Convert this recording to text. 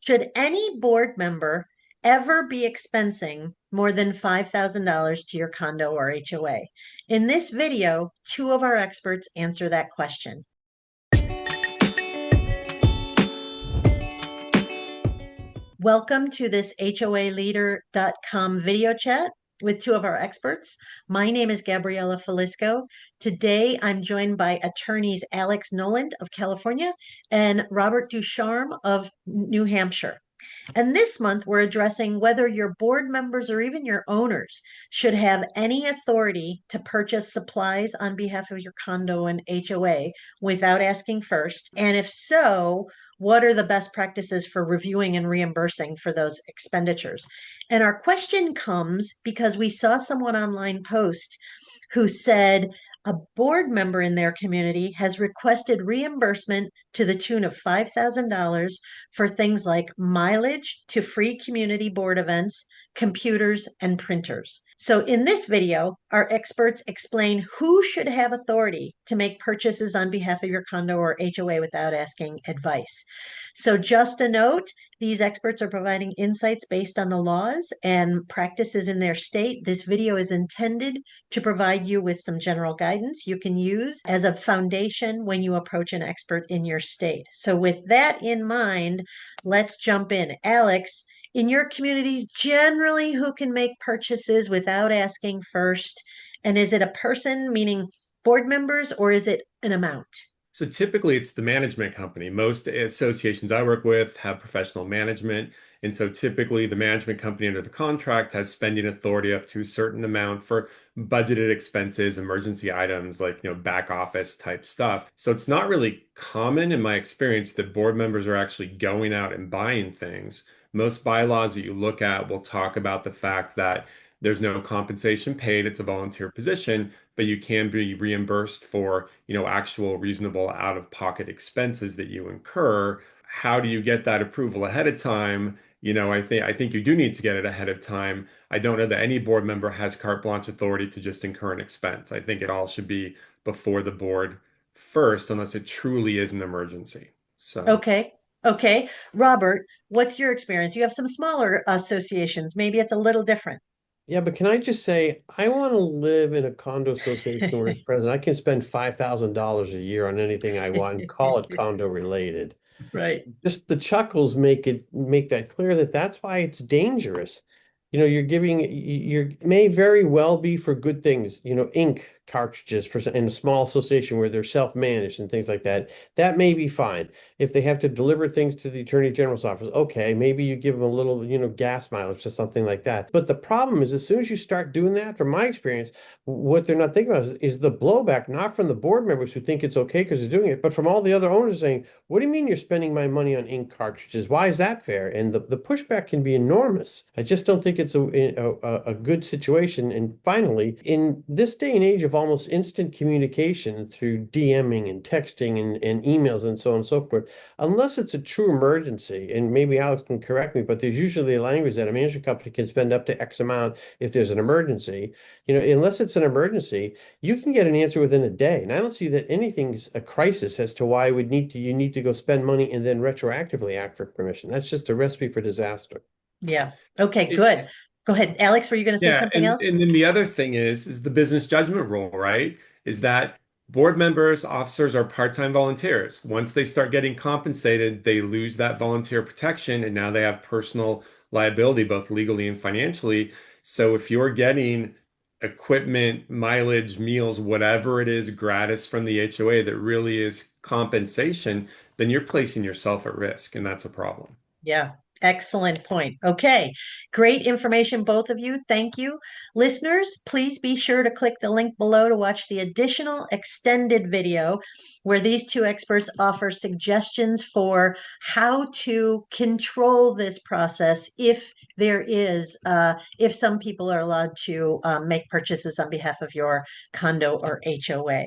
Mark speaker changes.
Speaker 1: Should any board member ever be expensing more than $5,000 to your condo or HOA? In this video, two of our experts answer that question. Welcome to this HOAleader.com video chat with two of our experts. My name is Gabriella Falisco. Today, I'm joined by attorneys Alex Noland of California and Robert Ducharme of New Hampshire. And this month, we're addressing whether your board members or even your owners should have any authority to purchase supplies on behalf of your condo and HOA without asking first. And if so, what are the best practices for reviewing and reimbursing for those expenditures? And our question comes because we saw someone online post who said, a board member in their community has requested reimbursement to the tune of $5,000 for things like mileage to free community board events, computers, and printers. So in this video, our experts explain who should have authority to make purchases on behalf of your condo or HOA without asking advice. So just a note, these experts are providing insights based on the laws and practices in their state. This video is intended to provide you with some general guidance you can use as a foundation when you approach an expert in your state. So with that in mind, let's jump in. Alex, in your communities, generally who can make purchases without asking first? And is it a person, meaning board members, or is it an amount?
Speaker 2: So typically it's the management company. Most associations I work with have professional management. And so typically the management company under the contract has spending authority up to a certain amount for budgeted expenses, emergency items like, back office type stuff. So it's not really common in my experience that board members are actually going out and buying things. Most bylaws that you look at will talk about the fact that there's no compensation paid. It's a volunteer position, but you can be reimbursed for, actual reasonable out-of-pocket expenses that you incur. How do you get that approval ahead of time? I think you do need to get it ahead of time. I don't know that any board member has carte blanche authority to just incur an expense. I think it all should be before the board first, unless it truly is an emergency. So.
Speaker 1: Okay. Okay. Robert, what's your experience? You have some smaller associations. Maybe it's a little different.
Speaker 3: Yeah, but can I just say, I want to live in a condo association where as president, I can spend $5,000 a year on anything I want and call it condo related.
Speaker 1: Right.
Speaker 3: Just the chuckles make that clear that that's why it's dangerous. You may very well be for good things, ink cartridges in a small association where they're self-managed and things like that. That may be fine. If they have to deliver things to the Attorney General's office, okay, maybe you give them a little, gas mileage or something like that. But the problem is, as soon as you start doing that, from my experience, what they're not thinking about is the blowback, not from the board members who think it's okay because they're doing it, but from all the other owners saying, what do you mean you're spending my money on ink cartridges? Why is that fair? And the pushback can be enormous. I just don't think it's a good situation. And finally, in this day and age of almost instant communication through DMing and texting and emails and so on and so forth, unless it's a true emergency, and maybe Alex can correct me, but there's usually a language that a management company can spend up to X amount if there's an emergency. Unless it's an emergency, you can get an answer within a day. And I don't see that anything's a crisis as to why you need to go spend money and then retroactively ask for permission. That's just a recipe for disaster.
Speaker 1: Yeah. Okay, good. Go ahead. Alex, were you going to say
Speaker 2: Yeah,
Speaker 1: something
Speaker 2: and
Speaker 1: else?
Speaker 2: and then the other thing is the business judgment rule, right? Is that board members, officers are part-time volunteers. Once they start getting compensated, they lose that volunteer protection, and now they have personal liability, both legally and financially. So if you're getting equipment, mileage, meals, whatever it is, gratis from the HOA that really is compensation, then you're placing yourself at risk, and that's a problem.
Speaker 1: Yeah. Excellent point. Okay. Great information, both of you. Thank you. Listeners, please be sure to click the link below to watch the additional extended video where these two experts offer suggestions for how to control this process if some people are allowed to make purchases on behalf of your condo or HOA.